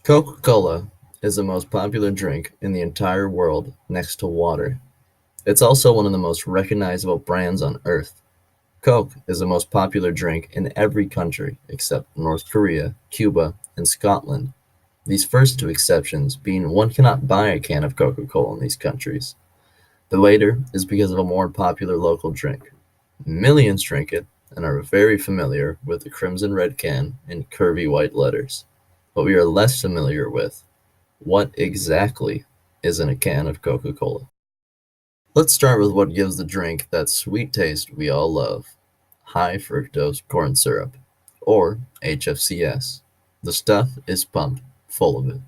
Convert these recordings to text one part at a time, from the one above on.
Coca-Cola is the most popular drink in the entire world next to water. It's also one of the most recognizable brands on earth. Coke is the most popular drink in every country except North Korea, Cuba, and Scotland. These first two exceptions being one cannot buy a can of Coca-Cola in these countries. The later is because of a more popular local drink. Millions drink it and are very familiar with the crimson red can and curvy white letters. But we are less familiar with what exactly is in a can of Coca-Cola. Let's start with what gives the drink that sweet taste we all love: high fructose corn syrup, or HFCS. The stuff is pumped full of it.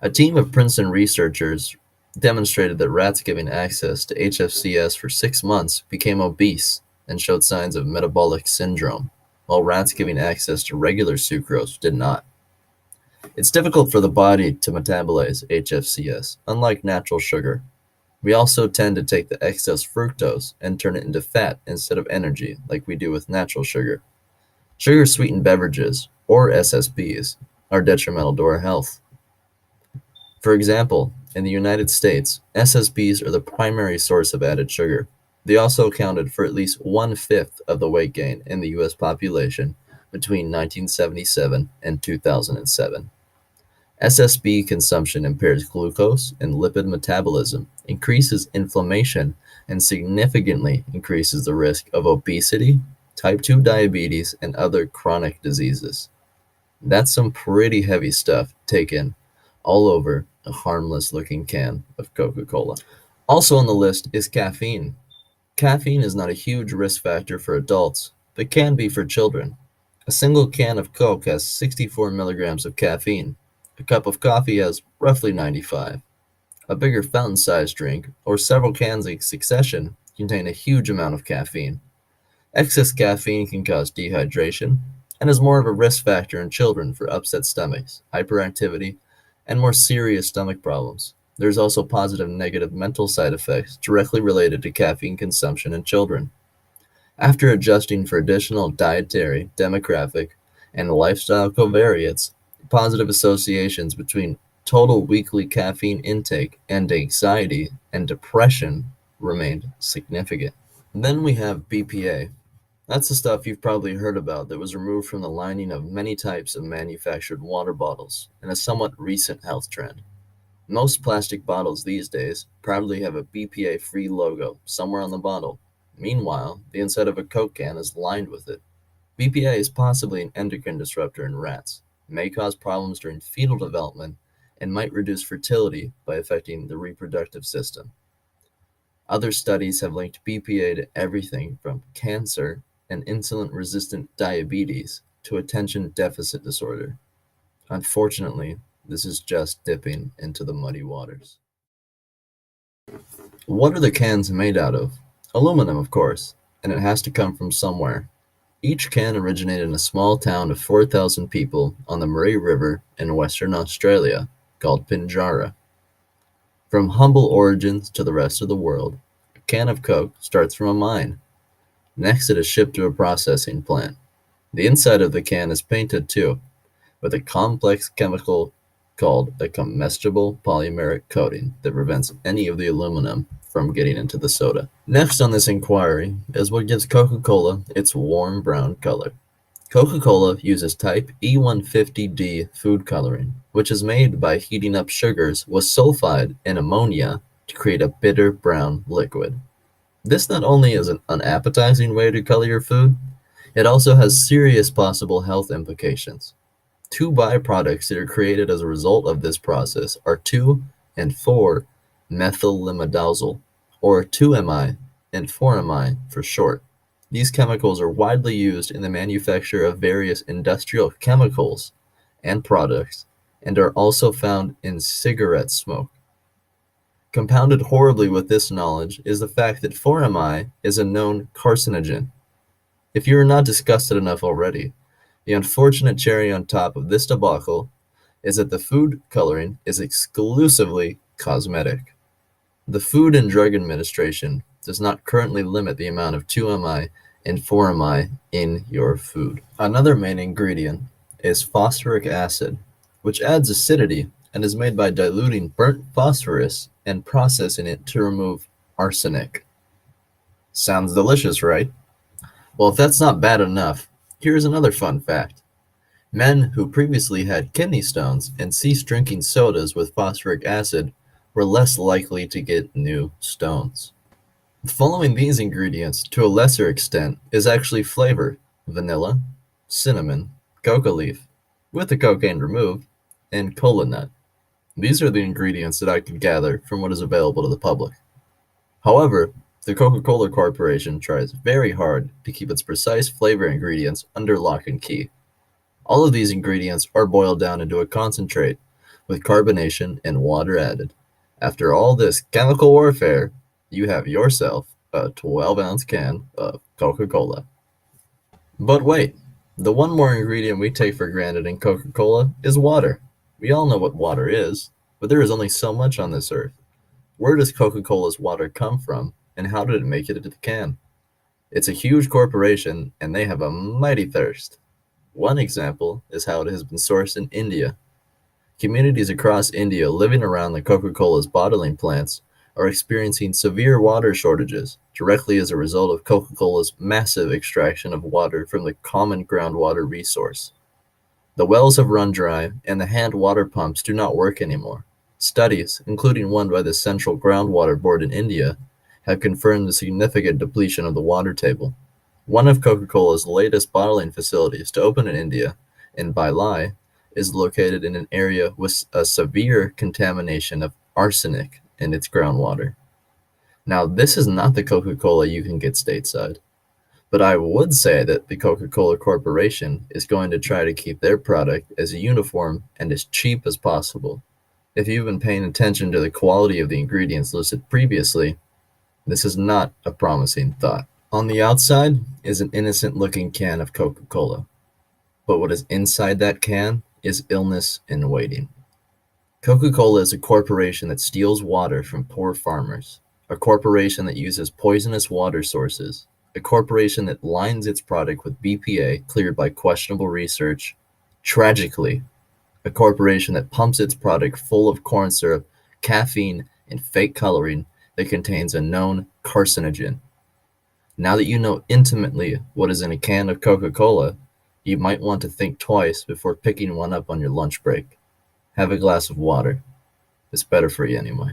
A team of Princeton researchers demonstrated that rats given access to HFCS for 6 months became obese and showed signs of metabolic syndrome, while rats giving access to regular sucrose did not. It's difficult for the body to metabolize HFCS, unlike natural sugar. We also tend to take the excess fructose and turn it into fat instead of energy, like we do with natural sugar. Sugar sweetened beverages, or SSBs, are detrimental to our health. For example, in the United States, SSBs are the primary source of added sugar. They also accounted for at least one-fifth of the weight gain in the US population between 1977 and 2007. SSB consumption impairs glucose and lipid metabolism, increases inflammation, and significantly increases the risk of obesity, type 2 diabetes, and other chronic diseases. That's some pretty heavy stuff taken all over a harmless looking can of Coca-Cola. Also on the list is caffeine. Caffeine is not a huge risk factor for adults, but can be for children. A single can of Coke has 64 milligrams of caffeine. A cup of coffee has roughly 95. A bigger fountain-sized drink, or several cans in succession, contain a huge amount of caffeine. Excess caffeine can cause dehydration and is more of a risk factor in children for upset stomachs, hyperactivity, and more serious stomach problems. There's also positive and negative mental side effects directly related to caffeine consumption in children. After adjusting for additional dietary, demographic, and lifestyle covariates, positive associations between total weekly caffeine intake and anxiety and depression remained significant. Then we have BPA. That's the stuff you've probably heard about that was removed from the lining of many types of manufactured water bottles in a somewhat recent health trend. Most plastic bottles these days proudly have a BPA-free logo somewhere on the bottle. Meanwhile, the inside of a Coke can is lined with it. BPA is possibly an endocrine disruptor in rats, may cause problems during fetal development, and might reduce fertility by affecting the reproductive system. Other studies have linked BPA to everything from cancer and insulin-resistant diabetes to attention deficit disorder. Unfortunately, this is just dipping into the muddy waters. What are the cans made out of? Aluminum, of course, and it has to come from somewhere. Each can originated in a small town of 4,000 people on the Murray River in Western Australia called Pinjarra. From humble origins to the rest of the world, a can of Coke starts from a mine. Next, it is shipped to a processing plant. The inside of the can is painted too, with a complex chemical called a comestible polymeric coating that prevents any of the aluminum from getting into the soda. Next on this inquiry is what gives Coca-Cola its warm brown color. Coca-Cola uses type E150D food coloring, which is made by heating up sugars with sulfide and ammonia to create a bitter brown liquid. This not only is an unappetizing way to color your food, it also has serious possible health implications. Two byproducts that are created as a result of this process are 2 and 4-methylimidazole, or 2-MI and 4-MI for short. These chemicals are widely used in the manufacture of various industrial chemicals and products and are also found in cigarette smoke. Compounded horribly with this knowledge is the fact that 4-MI is a known carcinogen. If you are not disgusted enough already, the unfortunate cherry on top of this debacle is that the food coloring is exclusively cosmetic. The Food and Drug Administration does not currently limit the amount of 2-MI and 4-MI in your food. Another main ingredient is phosphoric acid, which adds acidity and is made by diluting burnt phosphorus and processing it to remove arsenic. Sounds delicious, right? Well, if that's not bad enough, here's another fun fact. Men who previously had kidney stones and ceased drinking sodas with phosphoric acid were less likely to get new stones. Following these ingredients to a lesser extent is actually flavor: vanilla, cinnamon, coca leaf, with the cocaine removed, and cola nut. These are the ingredients that I could gather from what is available to the public. However, the Coca-Cola Corporation tries very hard to keep its precise flavor ingredients under lock and key. All of these ingredients are boiled down into a concentrate with carbonation and water added. After all this chemical warfare, you have yourself a 12-ounce can of Coca-Cola. But wait, the one more ingredient we take for granted in Coca-Cola is water. We all know what water is, but there is only so much on this earth. Where does Coca-Cola's water come from, and how did it make it into the can? It's a huge corporation, and they have a mighty thirst. One example is how it has been sourced in India. Communities across India living around the Coca-Cola's bottling plants are experiencing severe water shortages directly as a result of Coca-Cola's massive extraction of water from the common groundwater resource. The wells have run dry, and the hand water pumps do not work anymore. Studies, including one by the Central Groundwater Board in India, have confirmed the significant depletion of the water table. One of Coca-Cola's latest bottling facilities to open in India, in Bhilai, is located in an area with a severe contamination of arsenic in its groundwater. Now, this is not the Coca-Cola you can get stateside, but I would say that the Coca-Cola Corporation is going to try to keep their product as uniform and as cheap as possible. If you've been paying attention to the quality of the ingredients listed previously, this is not a promising thought. On the outside is an innocent-looking can of Coca-Cola, but what is inside that can is illness in waiting. Coca-Cola is a corporation that steals water from poor farmers, a corporation that uses poisonous water sources, a corporation that lines its product with BPA cleared by questionable research, tragically, a corporation that pumps its product full of corn syrup, caffeine, and fake coloring that contains a known carcinogen. Now that you know intimately what is in a can of Coca-Cola, you might want to think twice before picking one up on your lunch break. Have a glass of water. It's better for you anyway.